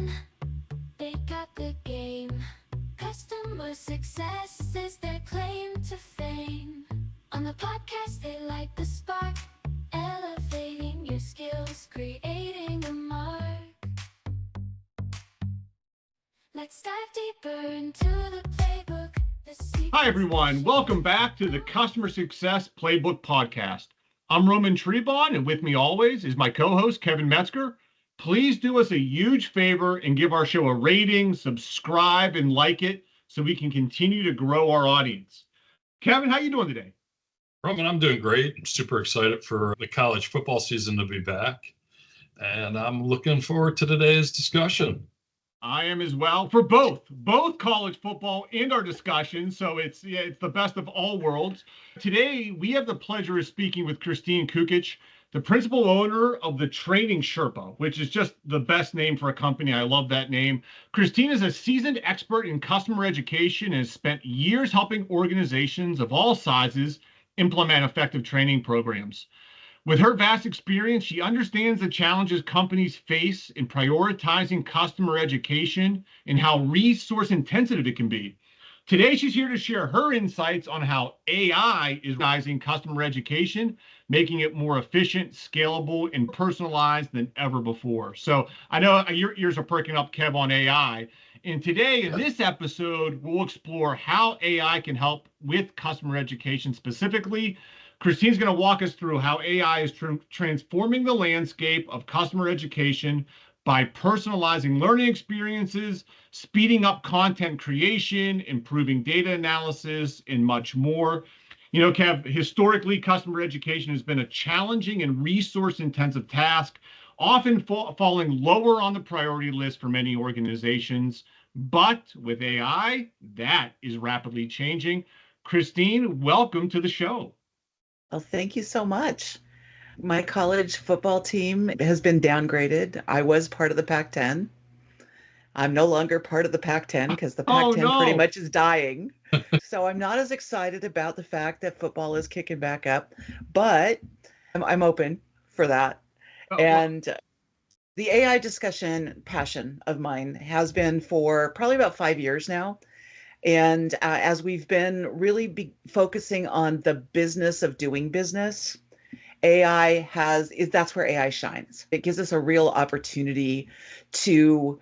on, they got the game. Customer success is their claim to fame. On the podcast, they light the spark, elevating your skills, creating a mark. Let's dive deeper into the playbook. Hi, everyone. Welcome back to the Customer Success Playbook podcast. I'm Roman Trebon, and with me always is my co-host, Kevin Metzger. Please do us a huge favor and give our show a rating, subscribe, and like it so we can continue to grow our audience. Kevin, how you doing today? Roman, I'm doing great. I'm super excited for the college football season to be back, and I'm looking forward to today's discussion. I am as well, for both college football and our discussion. So it's the best of all worlds. Today, we have the pleasure of speaking with Kristine Kukich, the principal owner of the Training Sherpa, which is just the best name for a company. I love that name. Kristine is a seasoned expert in customer education and has spent years helping organizations of all sizes implement effective training programs. With her vast experience, she understands the challenges companies face in prioritizing customer education and how resource intensive it can be. Today, she's here to share her insights on how AI is rising customer education, making it more efficient, scalable, and personalized than ever before. So I know your ears are perking up, Kev, on AI. And today, in this episode, we'll explore how AI can help with customer education specifically. Kristine's going to walk us through how AI is transforming the landscape of customer education by personalizing learning experiences, speeding up content creation, improving data analysis, and much more. You know, Kev, historically, customer education has been a challenging and resource-intensive task, often falling lower on the priority list for many organizations. But with AI, that is rapidly changing. Kristine, welcome to the show. Well, thank you so much. My college football team has been downgraded. I was part of the Pac-10. I'm no longer part of the Pac-10 because the Pac-10 pretty much is dying. So I'm not as excited about the fact that football is kicking back up, but I'm open for that. And the AI discussion passion of mine has been for probably about 5 years now. And as we've been really focusing on the business of doing business, that's where AI shines. It gives us a real opportunity to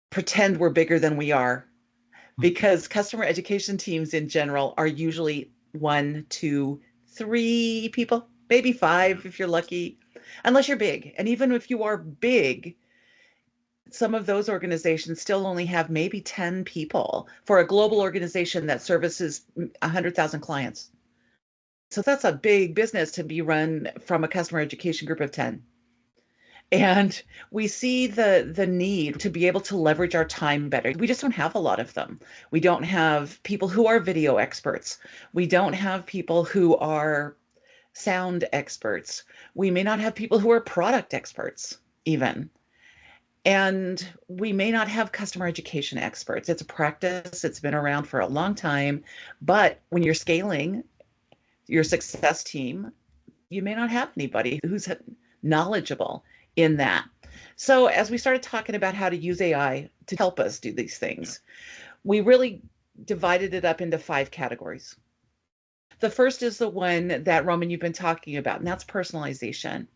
pretend we're bigger than we are, because customer education teams in general are usually 1, 2, 3 people, maybe 5 if you're lucky, unless you're big. And even if you are big, some of those organizations still only have maybe 10 people for a global organization that services 100,000 clients. So that's a big business to be run from a customer education group of 10. And we see the need to be able to leverage our time better. We just don't have a lot of them. We don't have people who are video experts. We don't have people who are sound experts. We may not have people who are product experts even. And we may not have customer education experts. It's a practice. It's been around for a long time. But when you're scaling your success team, you may not have anybody who's knowledgeable in that. So as we started talking about how to use AI to help us do these things, we really divided it up into 5 categories. The first is the one that, Roman, you've been talking about, and that's personalization.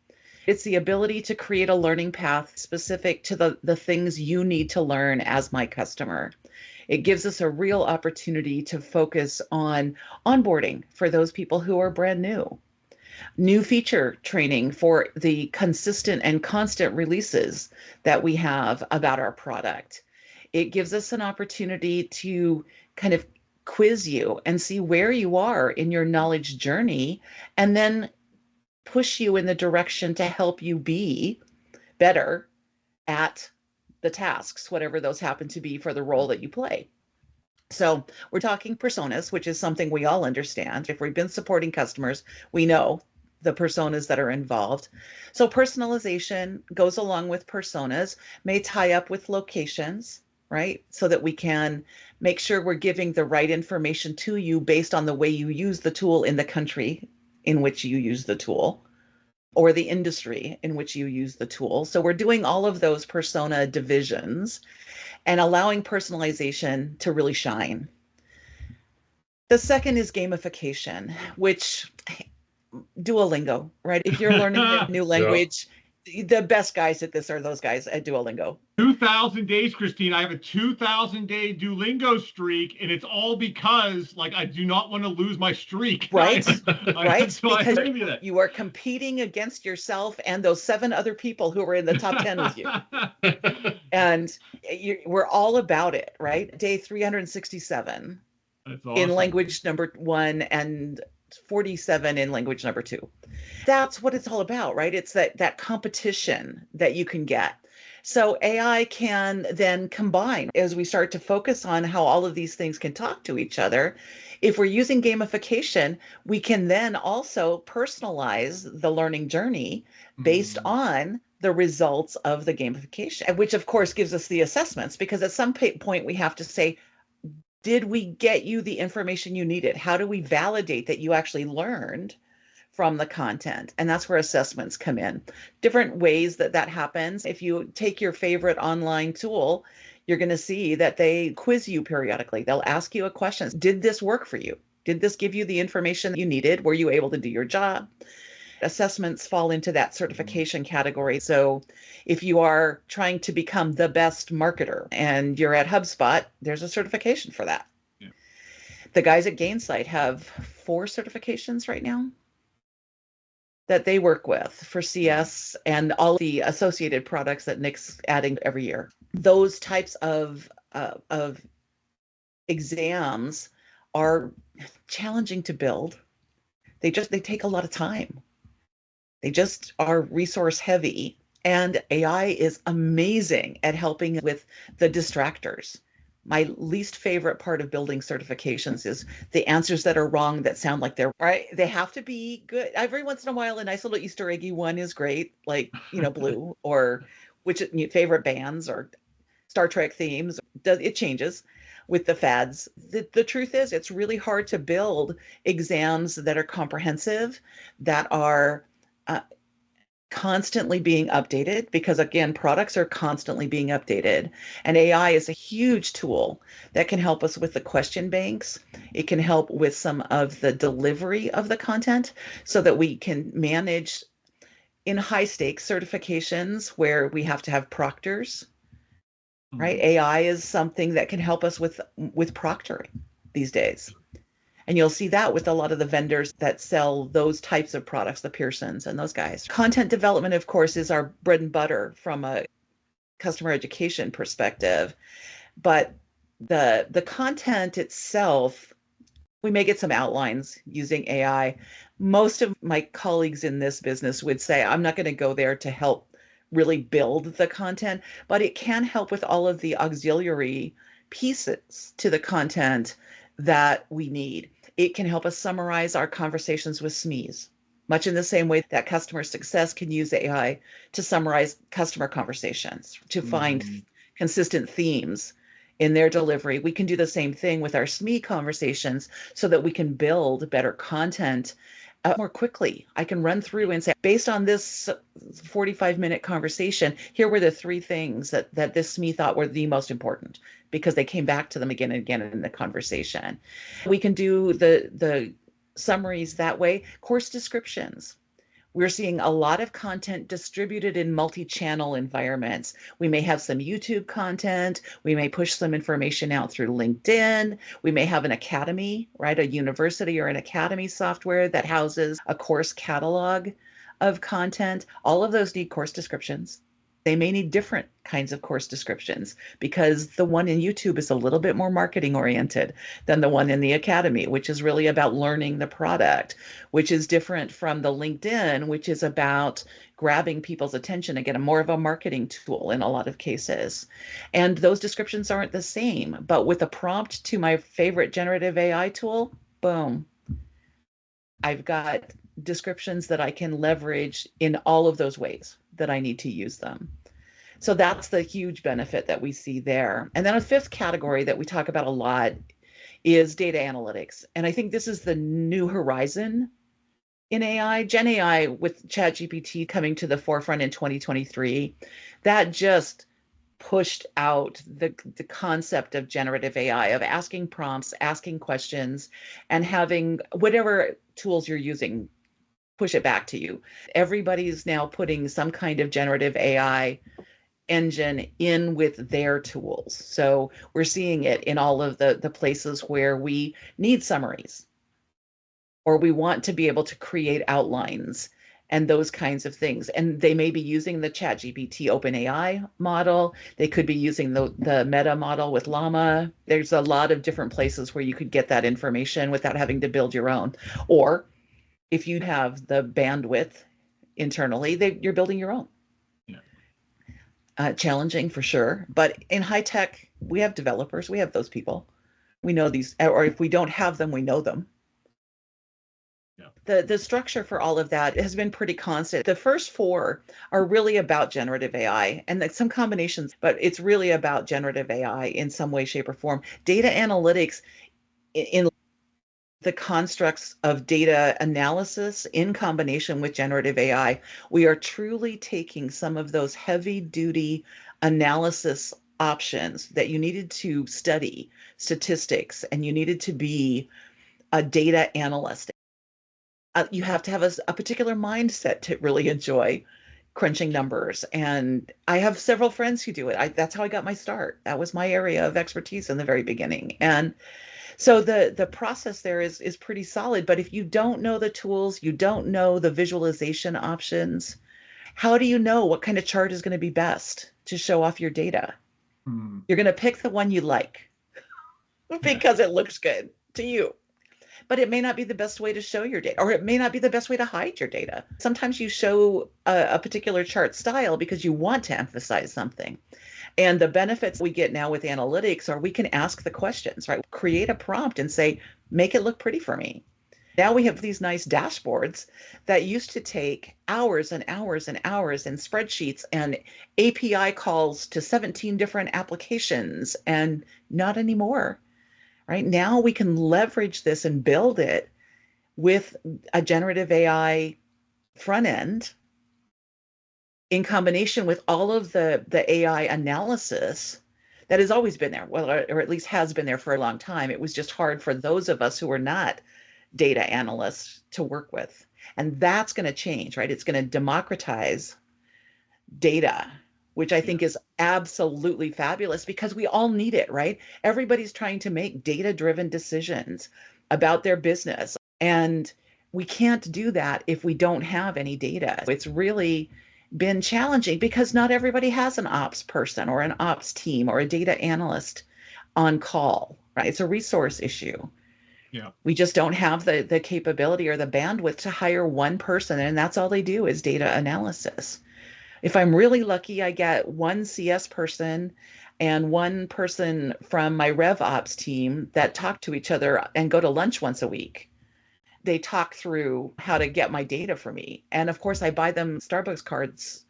It's the ability to create a learning path specific to the things you need to learn as my customer. It gives us a real opportunity to focus on onboarding for those people who are brand new feature training for the consistent and constant releases that we have about our product. It gives us an opportunity to kind of quiz you and see where you are in your knowledge journey, and then push you in the direction to help you be better at the tasks, whatever those happen to be for the role that you play. So we're talking personas, which is something we all understand. If we've been supporting customers, we know the personas that are involved. So personalization goes along with personas, may tie up with locations, right? So that we can make sure we're giving the right information to you based on the way you use the tool in the country in which you use the tool. or the industry in which you use the tool. So we're doing all of those persona divisions and allowing personalization to really shine. The second is gamification, which Duolingo, right? If you're learning a new language, the best guys at this are those guys at Duolingo. 2,000 days, Kristine. I have a 2,000-day Duolingo streak, and it's all because, like, I do not want to lose my streak. Right, right? So Because you are competing against yourself and those 7 other people who were in the top 10 with you. And we're all about it, right? Day 367 awesome. In language number 1 and 47 in language number 2. That's what it's all about, right? It's that competition that you can get. So AI can then combine as we start to focus on how all of these things can talk to each other. If we're using gamification, we can then also personalize the learning journey based on the results of the gamification, which of course gives us the assessments, because at some point we have to say, did we get you the information you needed? How do we validate that you actually learned from the content? And that's where assessments come in. Different ways that happens. If you take your favorite online tool, you're going to see that they quiz you periodically. They'll ask you a question. Did this work for you? Did this give you the information that you needed? Were you able to do your job? Assessments fall into that certification category. So if you are trying to become the best marketer and you're at HubSpot, there's a certification for that. Yeah. The guys at Gainsight have 4 certifications right now that they work with for CS and all the associated products that Nick's adding every year. Those types of exams are challenging to build. They take a lot of time. They just are resource heavy, and AI is amazing at helping with the distractors. My least favorite part of building certifications is the answers that are wrong that sound like they're right. They have to be good. Every once in a while, a nice little Easter eggy one is great, like, Blue, or which favorite bands or Star Trek themes. It changes with the fads. The truth is, it's really hard to build exams that are comprehensive, that are constantly being updated, because again, products are constantly being updated, and AI is a huge tool that can help us with the question banks. It can help with some of the delivery of the content so that we can manage in high stakes certifications where we have to have proctors, right? AI is something that can help us with proctoring these days. And you'll see that with a lot of the vendors that sell those types of products, the Pearsons and those guys. Content development, of course, is our bread and butter from a customer education perspective. But the content itself, we may get some outlines using AI. Most of my colleagues in this business would say, I'm not going to go there to help really build the content, but it can help with all of the auxiliary pieces to the content that we need. It can help us summarize our conversations with SMEs, much in the same way that customer success can use AI to summarize customer conversations, to find consistent themes in their delivery. We can do the same thing with our SME conversations so that we can build better content more quickly. I can run through and say, based on this 45-minute conversation, here were the 3 things that this SME thought were the most important, because they came back to them again and again in the conversation. We can do the summaries that way. Course descriptions. We're seeing a lot of content distributed in multi-channel environments. We may have some YouTube content. We may push some information out through LinkedIn. We may have an academy, right? A university or an academy software that houses a course catalog of content. All of those need course descriptions. They may need different kinds of course descriptions, because the one in YouTube is a little bit more marketing oriented than the one in the academy, which is really about learning the product, which is different from the LinkedIn, which is about grabbing people's attention, again, more of a marketing tool in a lot of cases. And those descriptions aren't the same, but with a prompt to my favorite generative AI tool, boom, I've got descriptions that I can leverage in all of those ways that I need to use them. So that's the huge benefit that we see there. And then a 5th category that we talk about a lot is data analytics. And I think this is the new horizon in AI, Gen AI with ChatGPT coming to the forefront in 2023, that just pushed out the concept of generative AI, of asking prompts, asking questions, and having whatever tools you're using push it back to you. Everybody's now putting some kind of generative AI engine in with their tools. So we're seeing it in all of the places where we need summaries or we want to be able to create outlines and those kinds of things. And they may be using the ChatGPT OpenAI model. They could be using the Meta model with Llama. There's a lot of different places where you could get that information without having to build your own. Or if you have the bandwidth internally, you're building your own. Challenging for sure. But in high tech, we have developers, we have those people. We know these, or if we don't have them, we know them. The structure for all of that has been pretty constant. The first four are really about generative AI and some combinations, but it's really about generative AI in some way, shape, or form. Data analytics in the constructs of data analysis in combination with generative AI, we are truly taking some of those heavy duty analysis options that you needed to study statistics and you needed to be a data analyst. You have to have a particular mindset to really enjoy crunching numbers. And I have several friends who do it. That's how I got my start. That was my area of expertise in the very beginning. And so the process there is pretty solid. But if you don't know the tools, you don't know the visualization options, how do you know what kind of chart is going to be best to show off your data? You're going to pick the one you like because it looks good to you. But it may not be the best way to show your data, or it may not be the best way to hide your data. Sometimes you show a particular chart style because you want to emphasize something. And the benefits we get now with analytics are we can ask the questions, right? Create a prompt and say, make it look pretty for me. Now we have these nice dashboards that used to take hours and hours and hours in spreadsheets and API calls to 17 different applications, and not anymore. Right now, we can leverage this and build it with a generative AI front end in combination with all of the AI analysis that has always been there, well, or at least has been there for a long time. It was just hard for those of us who are not data analysts to work with. And that's going to change, right? It's going to democratize data, which I think is absolutely fabulous because we all need it, right? Everybody's trying to make data-driven decisions about their business. And we can't do that if we don't have any data. It's really been challenging because not everybody has an ops person or an ops team or a data analyst on call, right? It's a resource issue. Yeah. We just don't have the capability or the bandwidth to hire one person, and that's all they do is data analysis. If I'm really lucky, I get one CS person and one person from my RevOps team that talk to each other and go to lunch once a week. They talk through how to get my data for me. And of course, I buy them Starbucks cards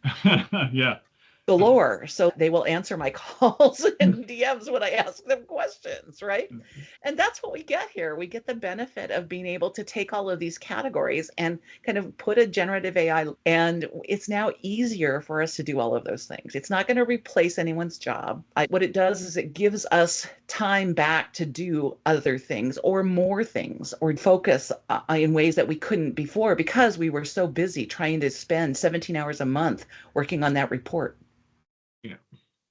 Yeah. galore. So they will answer my calls and DMs when I ask them questions, right? And that's what we get here. We get the benefit of being able to take all of these categories and kind of put a generative AI, and it's now easier for us to do all of those things. It's not going to replace anyone's job. What it does is it gives us time back to do other things or more things or focus in ways that we couldn't before because we were so busy trying to spend 17 hours a month working on that report.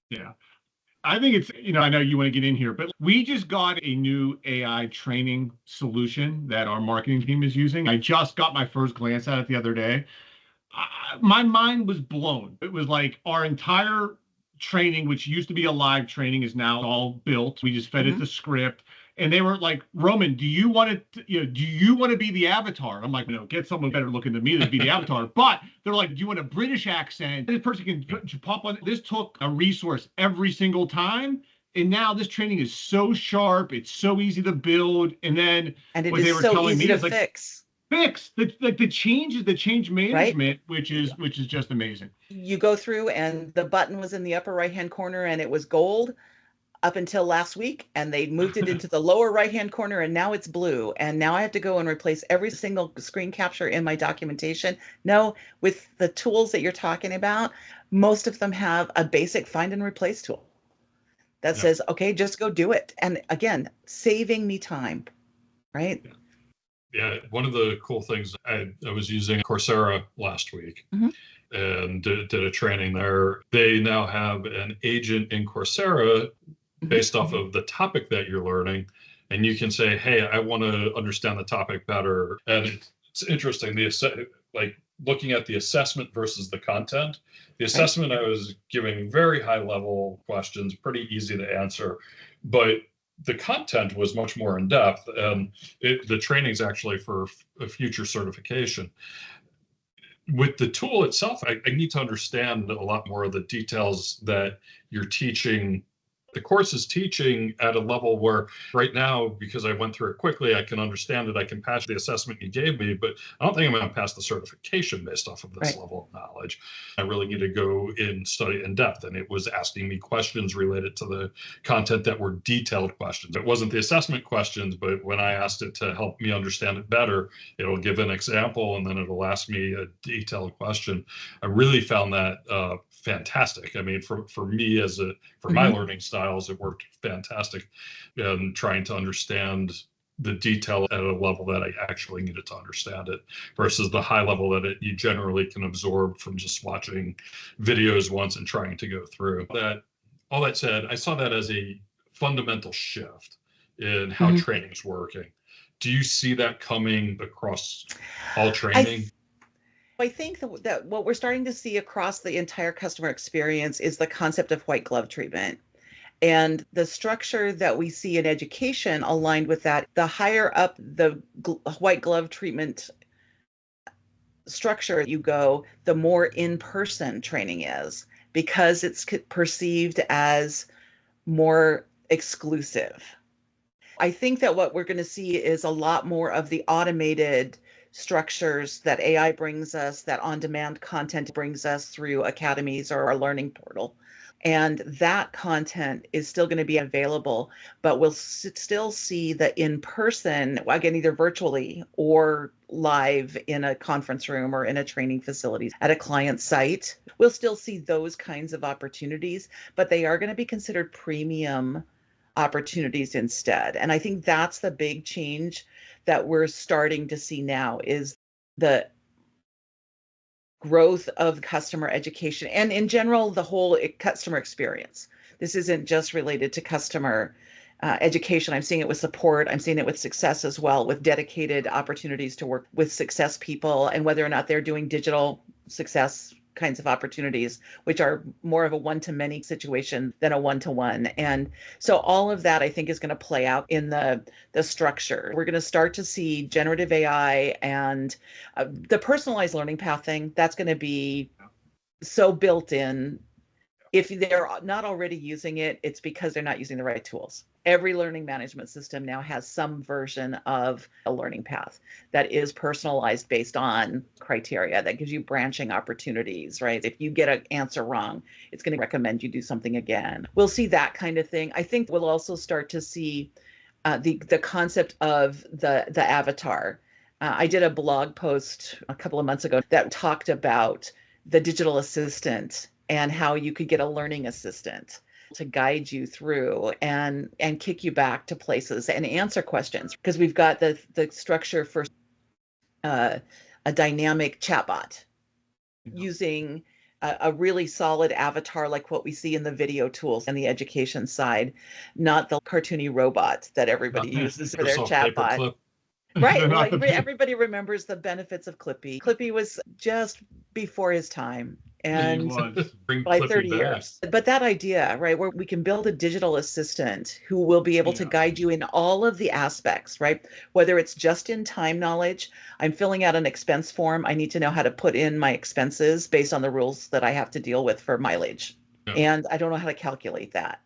Yeah. I think it's, I know you want to get in here, but we just got a new AI training solution that our marketing team is using. I just got my first glance at it the other day. My mind was blown. It was like our entire training, which used to be a live training, is now all built. We just fed it the script. And they were like, Roman, do you want to be the avatar? I'm like, no, get someone better looking than me to be the avatar. But they're like, do you want a British accent? This person can pop on. This took a resource every single time. And now this training is so sharp. It's so easy to build. And then it what is they were so telling easy me to is like, fix. the change management, Right? which is just amazing. You go through and the button was in the upper right hand corner and it was gold. up until last week, and they moved it into the lower right-hand corner, and now it's blue. And now I have to go and replace every single screen capture in my documentation. No, with the tools that you're talking about, most of them have a basic find and replace tool that Yeah. says, okay, just go do it. And again, saving me time, right? Yeah, one of the cool things, I was using Coursera last week Mhm. and did a training there. They now have an agent in Coursera based off of the topic that you're learning. And you can say, hey, I want to understand the topic better. And it's interesting, like looking at the assessment versus the content. The assessment, I was giving very high level questions, pretty easy to answer, but the content was much more in depth. And the training is actually for a future certification. With the tool itself, I need to understand a lot more of the details that you're teaching. The course is teaching at a level where right now, because I went through it quickly, I can understand it. I can pass the assessment you gave me, but I don't think I'm going to pass the certification based off of this level of knowledge. I really need to go in study in depth. And it was asking me questions related to the content that were detailed questions. It wasn't the assessment questions, but when I asked it to help me understand it better, it'll give an example and then it'll ask me a detailed question. I really found that fantastic. I mean, for me for my learning styles, it worked fantastic. And trying to understand the detail at a level that I actually needed to understand it versus the high level that you generally can absorb from just watching videos once and trying to go through that. All that said, I saw that as a fundamental shift in how training's working. Do you see that coming across all training? I think that what we're starting to see across the entire customer experience is the concept of white glove treatment. And the structure that we see in education aligned with that, the higher up the white glove treatment structure you go, the more in-person training is, because it's perceived as more exclusive. I think that what we're going to see is a lot more of the automated structures that AI brings us, that on-demand content brings us through academies or our learning portal. And that content is still going to be available, but we'll still see the in-person, again, either virtually or live in a conference room or in a training facility at a client site. We'll still see those kinds of opportunities, but they are going to be considered premium opportunities instead. And I think that's the big change that we're starting to see now, is the growth of customer education and in general, the whole customer experience. This isn't just related to customer education. I'm seeing it with support. I'm seeing it with success as well, with dedicated opportunities to work with success people, and whether or not they're doing digital success kinds of opportunities, which are more of a one-to-many situation than a one-to-one. And so all of that, I think, is going to play out in the structure. We're going to start to see generative AI and the personalized learning path thing. That's going to be so built in. If they're not already using it, it's because they're not using the right tools. Every learning management system now has some version of a learning path that is personalized based on criteria that gives you branching opportunities, right? If you get an answer wrong, it's going to recommend you do something again. We'll see that kind of thing. I think we'll also start to see the concept of the avatar. I did a blog post a couple of months ago that talked about the digital assistant and how you could get a learning assistant to guide you through and kick you back to places and answer questions, because we've got the structure for a dynamic chatbot using a really solid avatar like what we see in the video tools and the education side, not the cartoony robot that everybody uses for their chatbot. Right. Well, everybody remembers the benefits of Clippy. Clippy was just before his time, and by 30 years. But that idea, right, where we can build a digital assistant who will be able to guide you in all of the aspects, right? Whether it's just in time knowledge, I'm filling out an expense form. I need to know how to put in my expenses based on the rules that I have to deal with for mileage. Yeah. And I don't know how to calculate that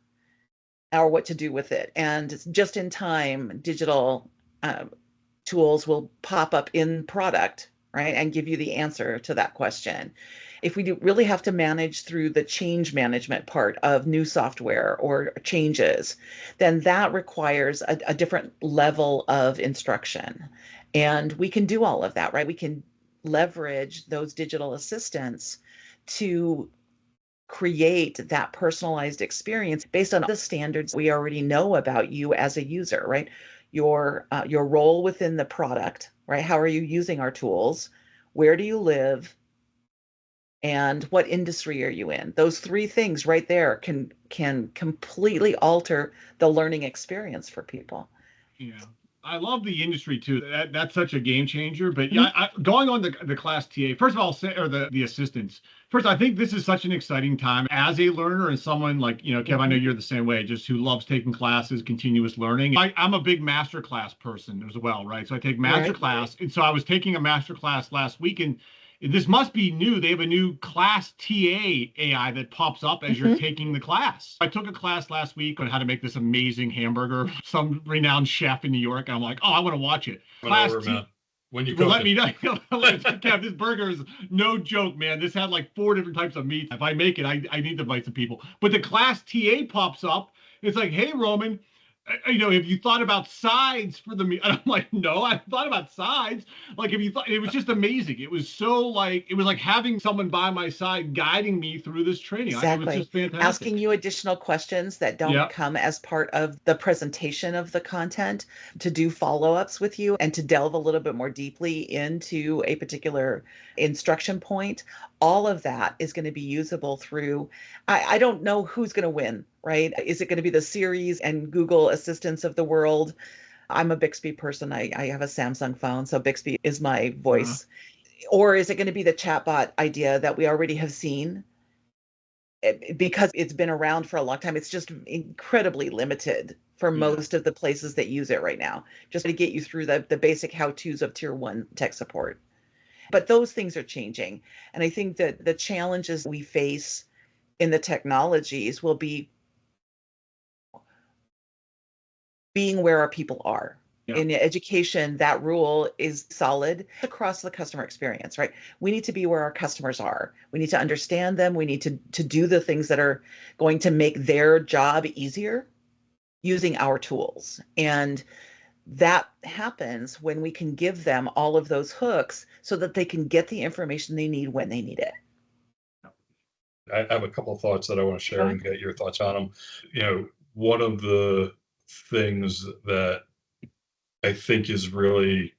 or what to do with it. And just in time digital tools will pop up in product, right, and give you the answer to that question. If we do really have to manage through the change management part of new software or changes, then that requires a different level of instruction. And we can do all of that, right? We can leverage those digital assistants to create that personalized experience based on the standards we already know about you as a user, right? Your role within the product, right? How are you using our tools? Where do you live? And what industry are you in? Those three things right there can completely alter the learning experience for people. Yeah. I love the industry too. That's such a game changer. But Mhm. yeah, going on the class TA, first of all, or the assistants. First, I think this is such an exciting time as a learner and someone like, Kev, I know you're the same way, just who loves taking classes, continuous learning. I'm a big master class person as well, right? So I take master Right. class. And so I was taking a master class last week, and this must be new. They have a new class TA AI that pops up as you're Mhm. taking the class. I took a class last week on how to make this amazing hamburger, some renowned chef in New York. And I'm like, oh, I want to watch it. Class Over, man. When you Well, cook let me it. know. Kev, this burger is no joke, man. This had like 4 different types of meat. If I make it, I need to invite some people. But the class TA pops up. It's like, hey, Roman, have you thought about sides for the meat? And I'm like, no, I thought about sides. Like, if you thought, it was just amazing. It was like having someone by my side guiding me through this training. It was Exactly. just fantastic. Asking you additional questions that don't Yeah. come as part of the presentation of the content, to do follow-ups with you and to delve a little bit more deeply into a particular instruction point. All of that is going to be usable through, I don't know who's going to win, right? Is it going to be the Series and Google Assistants of the world? I'm a Bixby person. I have a Samsung phone, so Bixby is my voice. Or is it going to be the chatbot idea that we already have seen? Because it's been around for a long time, it's just incredibly limited for Yeah. most of the places that use it right now, just to get you through the basic how-tos of tier 1 tech support. But those things are changing. And I think that the challenges we face in the technologies will be being where our people are. Yeah. In education, that rule is solid across the customer experience, right? We need to be where our customers are. We need to understand them. We need to do the things that are going to make their job easier using our tools. And that happens when we can give them all of those hooks so that they can get the information they need when they need it. I have a couple of thoughts that I want to share and get your thoughts on them. One of the things that I think is really,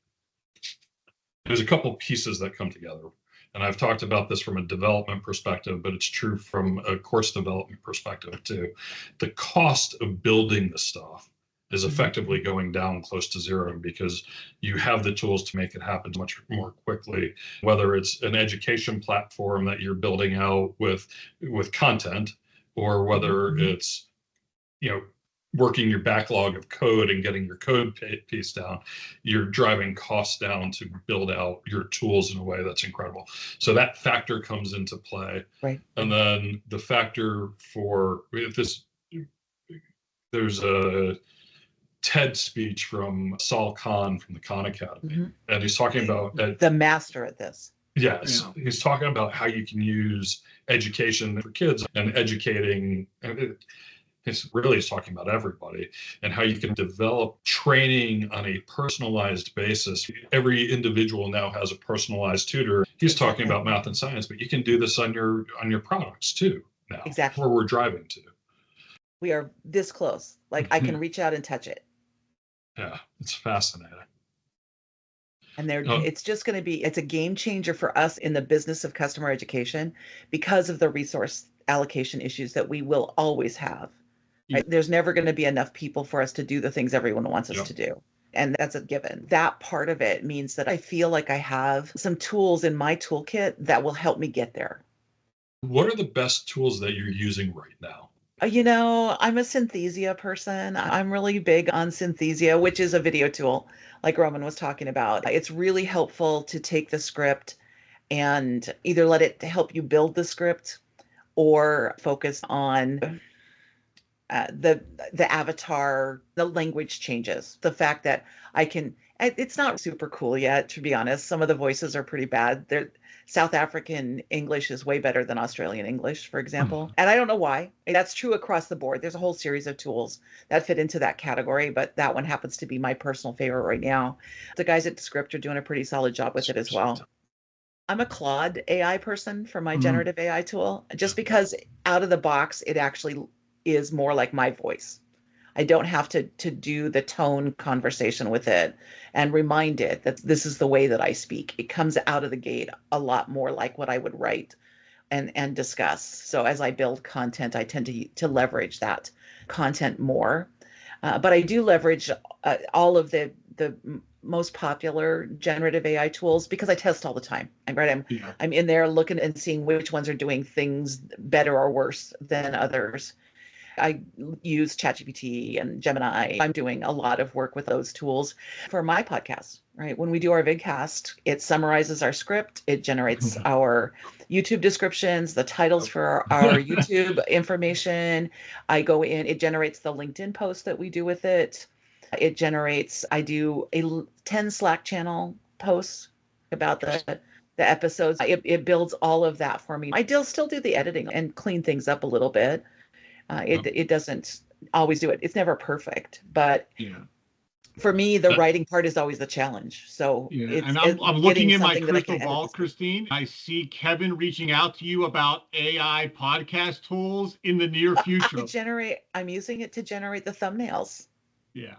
there's a couple pieces that come together. And I've talked about this from a development perspective, but it's true from a course development perspective too. The cost of building the stuff is effectively going down close to zero because you have the tools to make it happen much more quickly, whether it's an education platform that you're building out with content, or whether it's working your backlog of code and getting your code piece down. You're driving costs down to build out your tools in a way that's incredible. So that factor comes into play. Right. And then the factor for this, there's a TED speech from Sal Khan from the Khan Academy, and he's talking about the master at this. Yes, he's talking about how you can use education for kids and educating. He's talking about everybody, and how you can develop training on a personalized basis. Every individual now has a personalized tutor. He's talking about math and science, but you can do this on your products too now. Exactly. Where we're driving to. We are this close. Like I can reach out and touch it. Yeah, it's fascinating. And it's just going to be, it's a game changer for us in the business of customer education because of the resource allocation issues that we will always have. Right? There's never going to be enough people for us to do the things everyone wants us to do. And that's a given. That part of it means that I feel like I have some tools in my toolkit that will help me get there. What are the best tools that you're using right now? I'm a Synthesia person. I'm really big on Synthesia, which is a video tool, like Roman was talking about. It's really helpful to take the script and either let it help you build the script or focus on the avatar, the language changes. The fact that I can, It's not super cool yet, to be honest. Some of the voices are pretty bad. South African English is way better than Australian English, for example. And I don't know why. That's true across the board. There's a whole series of tools that fit into that category, but that one happens to be my personal favorite right now. The guys at Script are doing a pretty solid job with it as well. I'm a Claude AI person for my generative AI tool, just because out of the box, it actually is more like my voice. I don't have to do the tone conversation with it and remind it that this is the way that I speak. It comes out of the gate a lot more like what I would write and discuss. So as I build content, I tend to leverage that content more. But I do leverage all of the most popular generative AI tools because I test all the time. I'm in there looking and seeing which ones are doing things better or worse than others. I use ChatGPT and Gemini. I'm doing a lot of work with those tools for my podcast, right? When we do our vidcast, it summarizes our script. It generates our YouTube descriptions, the titles for our YouTube information. I go in, it generates the LinkedIn post that we do with it. I do 10 Slack channel posts about the episodes. It builds all of that for me. I still do the editing and clean things up a little bit. It doesn't always do it. It's never perfect, but for me, the writing part is always the challenge. So I'm looking in my crystal ball, Kristine. I see Kevin reaching out to you about AI podcast tools in the near future. I'm using it to generate the thumbnails. Yeah.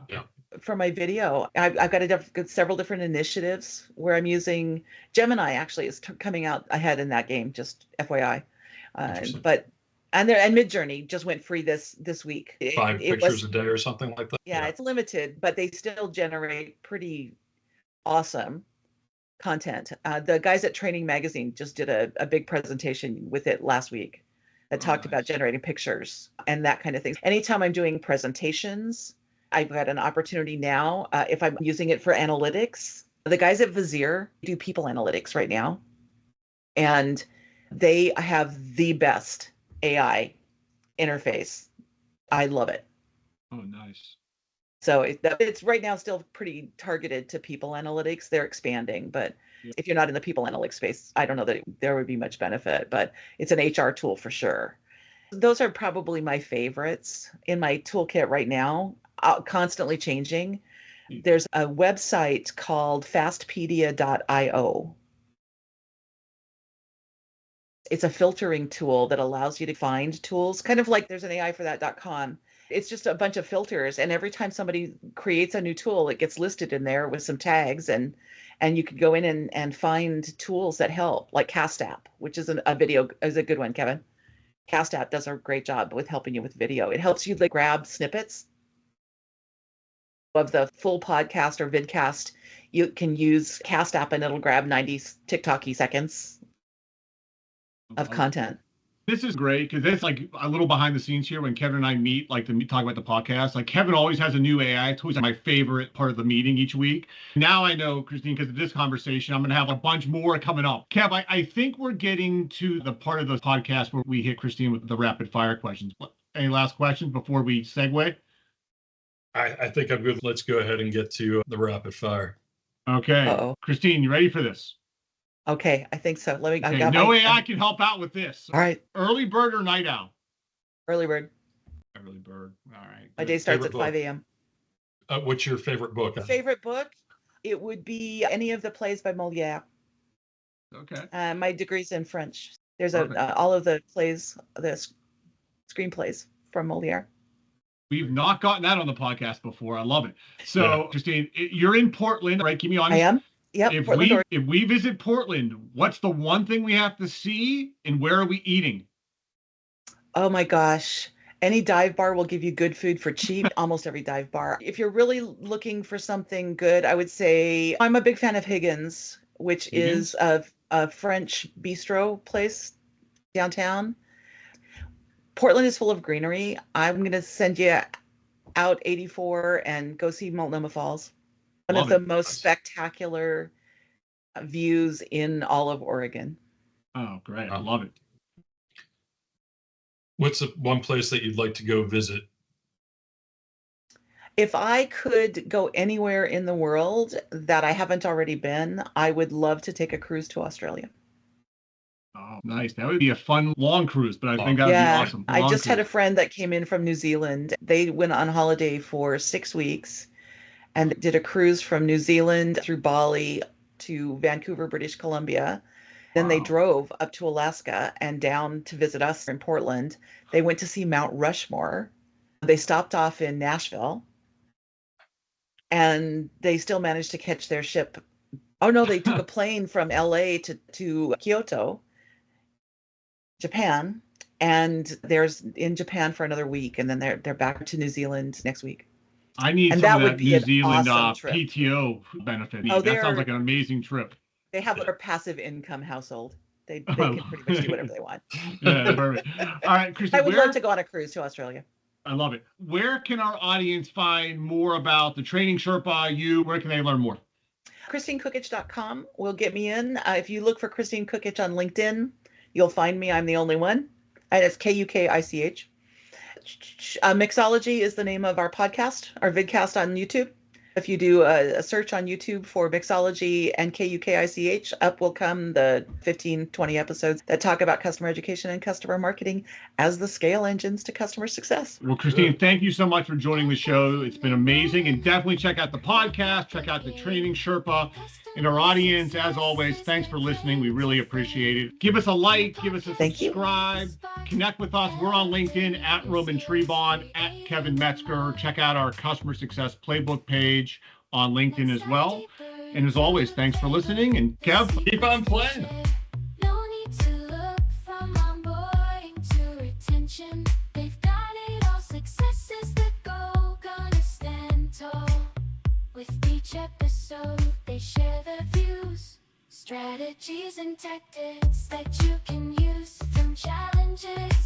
For my video. I've got several different initiatives where I'm using Gemini. Actually, is coming out ahead in that game. Just FYI, And Midjourney just went free this week. 5 pictures a day or something like that. Yeah, it's limited, but they still generate pretty awesome content. The guys at Training Magazine just did a big presentation with it last week that talked about generating pictures and that kind of thing. Anytime I'm doing presentations, I've got an opportunity now. If I'm using it for analytics, the guys at Vizier do people analytics right now, and they have the best AI interface. I love it. Oh, nice. So it's right now still pretty targeted to people analytics. They're expanding, but if you're not in the people analytics space, I don't know that there would be much benefit, but it's an HR tool for sure. Those are probably my favorites in my toolkit right now, constantly changing. There's a website called fastpedia.io. It's a filtering tool that allows you to find tools, kind of like there's an AI for that.com. It's just a bunch of filters. And every time somebody creates a new tool, it gets listed in there with some tags. And you could go in and find tools that help, like Cast App, which is a video, is a good one, Kevin. Cast App does a great job with helping you with video. It helps you grab snippets of the full podcast or vidcast. You can use Cast App and it'll grab 90 TikTok-y seconds of content. This is great because it's like a little behind the scenes here when Kevin and I meet, to talk about the podcast. Like Kevin always has a new AI tool. It's my favorite part of the meeting each week. Now I know, Kristine, because of this conversation, I'm going to have a bunch more coming up. Kev, I think we're getting to the part of the podcast where we hit Kristine with the rapid fire questions. Any last questions before we segue? I think I'm good. Let's go ahead and get to the rapid fire. Okay. Uh-oh. Kristine, you ready for this? Okay, I think so. Okay, AI can help out with this. All right. Early bird or night owl? Early bird. Early bird. All right. My day starts at 5 a.m. What's your favorite book? Favorite book? It would be any of the plays by Molière. Okay. My degree's in French. There's all of the plays, the screenplays from Molière. We've not gotten that on the podcast before. I love it. So, Kristine, you're in Portland, right? Keep me honest. I am. Yep. If we visit Portland, what's the one thing we have to see, and where are we eating? Oh my gosh. Any dive bar will give you good food for cheap. Almost every dive bar. If you're really looking for something good, I would say I'm a big fan of Higgins, which is a French bistro place downtown. Portland is full of greenery. I'm going to send you out 84 and go see Multnomah Falls. One of the most spectacular views in all of Oregon. Oh, great. I love it. What's one place that you'd like to go visit? If I could go anywhere in the world that I haven't already been, I would love to take a cruise to Australia. Oh, nice. That would be a fun long cruise, but I think that would be Yeah, awesome. I Long just had a cruise. friend that came in from New Zealand. They went on holiday for 6 weeks and did a cruise from New Zealand through Bali to Vancouver, British Columbia. Then they Wow. drove up to Alaska and down to visit us in Portland. They went to see Mount Rushmore. They stopped off in Nashville and they still managed to catch their ship. Oh no, they took a plane from LA to Kyoto, Japan, and there's in Japan for another week, and then they're back to New Zealand next week. I need And some that of would that be New an Zealand awesome trip. PTO benefit. Oh, That sounds like an amazing trip. They have a passive income household. They can pretty much do whatever they want. Yeah, perfect. All right, I Kristine, would love to go on a cruise to Australia. I love it. Where can our audience find more about the Training Sherpa, you? Where can they learn more? KristineKukich.com will get me in. If you look for Kristine Kukich on LinkedIn, you'll find me. I'm the only one. And it's Kukich. Mixology is the name of our podcast, our vidcast on YouTube. If you do a search on YouTube for Mixology and Kukich, up will come the 15, 20 episodes that talk about customer education and customer marketing as the scale engines to customer success. Well, Kristine, thank you so much for joining the show. It's been amazing. And definitely check out the podcast, check out the Training Sherpa. And our audience, as always, thanks for listening. We really appreciate it. Give us a like, give us a subscribe, connect with us. We're on LinkedIn at Roman Trebon, at Kevin Metzger. Check out our Customer Success Playbook page on LinkedIn as well. And as always, thanks for listening. And Kev, Keep on playing. No need to look from onboarding to retention. They've got it all. Success is the goal. Gonna stand tall. With each episode, they share their views, strategies and tactics that you can use from challenges